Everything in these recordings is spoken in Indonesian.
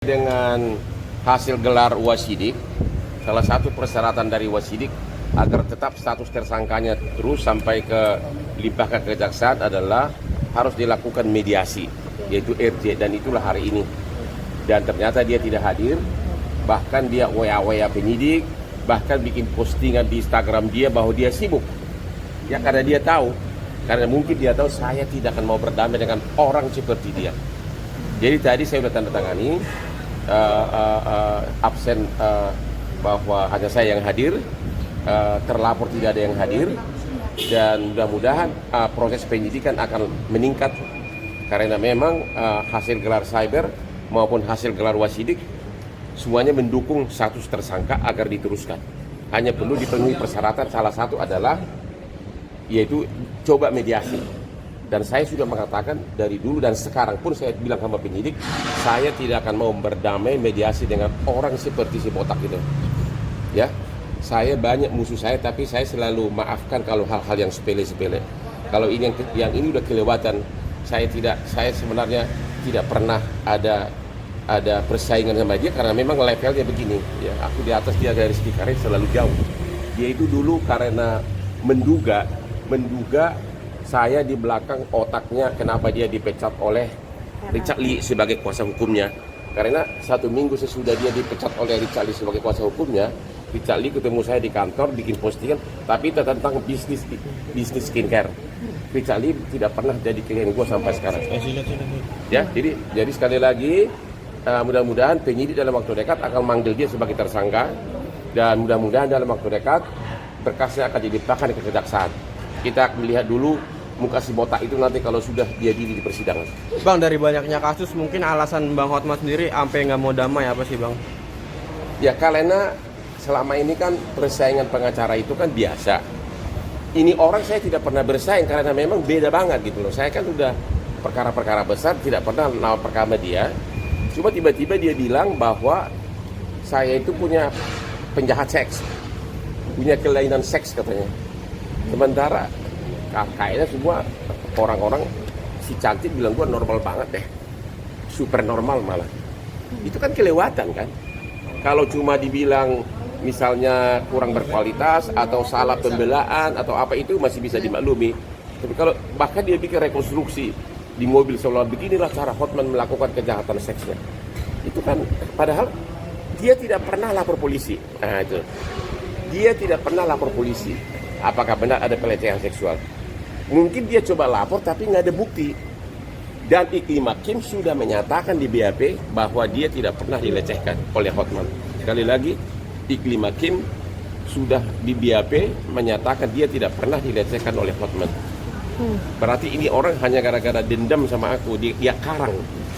Dengan hasil gelar wasidik, salah satu persyaratan dari wasidik agar tetap status tersangkanya terus sampai ke limpahkan ke kejaksaan adalah harus dilakukan mediasi, yaitu RJ, dan itulah hari ini. Dan ternyata dia tidak hadir, bahkan dia WA penyidik, bahkan bikin postingan di Instagram dia bahwa dia sibuk. Ya karena dia tahu, karena mungkin dia tahu saya tidak akan mau berdamai dengan orang seperti dia. Jadi tadi saya sudah tanda tangani absen bahwa hanya saya yang hadir, terlapor tidak ada yang hadir, dan mudah-mudahan proses penyidikan akan meningkat karena memang hasil gelar cyber maupun hasil gelar wasidik semuanya mendukung status tersangka agar diteruskan. Hanya perlu dipenuhi persyaratan, salah satu adalah yaitu coba mediasi. Dan saya sudah mengatakan dari dulu dan sekarang pun saya bilang sama penyidik, saya tidak akan mau berdamai mediasi dengan orang seperti si botak itu. Ya, saya banyak musuh saya, tapi saya selalu maafkan kalau hal-hal yang sepele-sepele. Kalau ini yang ini udah kelewatan, saya sebenarnya tidak pernah ada persaingan sama dia karena memang levelnya begini. Ya, aku di atas dia dari segi karir selalu jauh. Dia itu dulu karena menduga saya di belakang otaknya kenapa dia dipecat oleh Richard Lee sebagai kuasa hukumnya. Karena 1 minggu sesudah dia dipecat oleh Richard Lee sebagai kuasa hukumnya, Richard Lee ketemu saya di kantor bikin postingan, tapi itu tentang bisnis skincare. Richard Lee tidak pernah jadi klien gue sampai sekarang. Ya, jadi sekali lagi mudah-mudahan penyidik dalam waktu dekat akan manggil dia sebagai tersangka, dan mudah-mudahan dalam waktu dekat berkasnya akan dilimpahkan ke kejaksaan. Kita melihat dulu muka si botak itu nanti kalau sudah dia diri di persidangan. Bang, dari banyaknya kasus mungkin alasan Bang Hotman sendiri sampai nggak mau damai apa sih Bang? Ya karena selama ini kan persaingan pengacara itu kan biasa. Ini orang saya tidak pernah bersaing karena memang beda banget gitu loh. Saya kan udah perkara-perkara besar tidak pernah nawar perkara sama dia. Cuma tiba-tiba dia bilang bahwa saya itu punya penjahat seks, punya kelainan seks katanya. Sementara kayaknya semua orang-orang si cantik bilang gua normal banget deh, super normal malah. Itu kan kelewatan kan. Kalau cuma dibilang misalnya kurang berkualitas atau salah pembelaan atau apa, itu masih bisa dimaklumi. Tapi kalau bahkan dia bikin rekonstruksi di mobil seolah beginilah cara Hotman melakukan kejahatan seksnya, itu kan padahal dia tidak pernah lapor polisi. Nah itu, dia tidak pernah lapor polisi. Apakah benar ada pelecehan seksual? Mungkin dia coba lapor tapi nggak ada bukti. Dan Iklim Hakim sudah menyatakan di BAP bahwa dia tidak pernah dilecehkan oleh Hotman. Sekali lagi, Iklim Hakim sudah di BAP menyatakan dia tidak pernah dilecehkan oleh Hotman. Berarti ini orang hanya gara-gara dendam sama aku, dia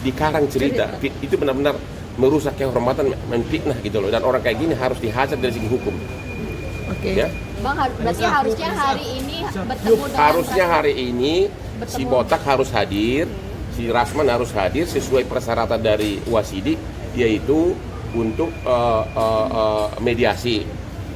dikarang cerita. Itu benar-benar merusak kehormatan, menfitnah gitu loh. Dan orang kayak gini harus dihajar dari segi hukum. Oke. Ya? Bang, berarti harusnya hari ini bertemu dengan Harusnya hari ini si botak harus hadir, si Rasman harus hadir sesuai persyaratan dari wasidik, yaitu untuk mediasi.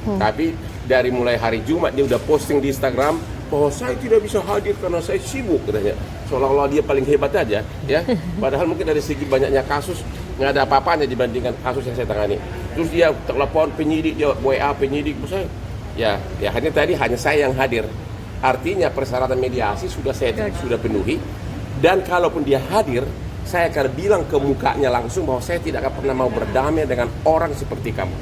Tapi dari mulai hari Jumat dia udah posting di Instagram bahwa saya tidak bisa hadir karena saya sibuk katanya. Seolah-olah dia paling hebat aja, ya. Padahal mungkin dari segi banyaknya kasus nggak ada apa-apanya dibandingkan kasus yang saya tangani. Terus dia telepon penyidik, dia WA penyidik, saya ya hanya saya yang hadir. Artinya persyaratan mediasi sudah penuhi, dan kalaupun dia hadir, saya akan bilang ke mukanya langsung bahwa saya tidak akan pernah mau berdamai dengan orang seperti kamu.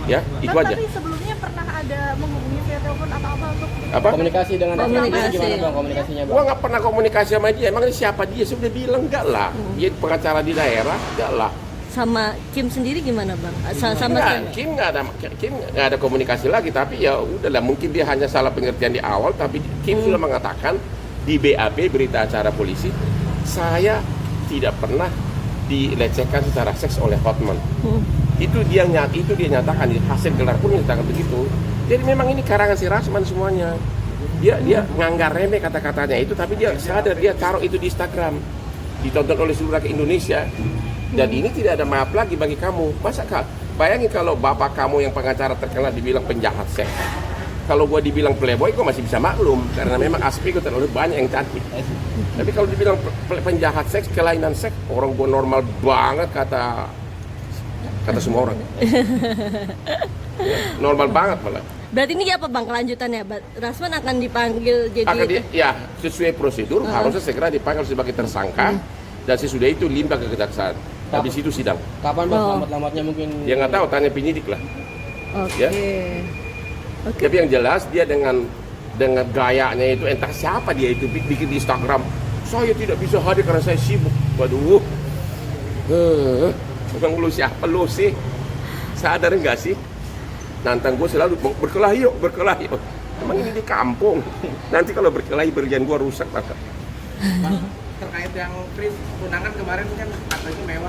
Ya, itu aja. Tapi sebelumnya pernah ada menghubungi via telepon atau apa untuk Komunikasi dengan Komunikasi. gimana Bang komunikasinya Bang? Gua nggak pernah komunikasi sama dia. Emang ini siapa dia? Saya udah bilang enggak lah. Dia pengacara di daerah, enggak lah. Sama Kim sendiri gimana Bang? Sama Kim nggak ada komunikasi lagi. Tapi ya udahlah, mungkin dia hanya salah pengertian di awal. Tapi Kim sudah mengatakan di BAP, berita acara polisi, saya tidak pernah dilecehkan secara seks oleh Hotman. Itu dia nyatakan, hasil gelar pun menyatakan begitu. Jadi memang ini karangan si Rasman semuanya. Dia nganggar remeh kata-katanya itu, tapi dia sadar, dia taruh itu di Instagram, ditonton oleh seluruh rakyat Indonesia. Dan ini tidak ada maaf lagi bagi kamu. Masa bayangin kalau bapak kamu yang pengacara terkenal dibilang penjahat seks. kalau gue dibilang playboy, gue masih bisa maklum karena memang aspek gue terlalu banyak yang cantik. Tapi kalau dibilang penjahat seks, kelainan seks, orang gue normal banget kata semua orang. Ya, normal banget malah. Berarti ini apa bang kelanjutannya? Rasman akan dipanggil jadi Ya sesuai prosedur harusnya segera dipanggil sebagai tersangka dan sesudah itu limbah ke kejaksaan. Habis itu sidang. Kapan bang lambat-lambatnya mungkin? Ya nggak tahu, tanya penyidik lah. Oke. Ya. Tapi yang jelas dia dengan gayanya itu, entah siapa dia itu bikin di Instagram, saya tidak bisa hadir karena saya sibuk. Waduh, bukan lu siapa lu sih? Sadar nggak sih? Nantang gue selalu berkelahi yuk. Emang ini di kampung. Nanti kalau berkelahi berlian gue rusak banget. Terkait yang Chris tunangan kemarin kan katanya mewah.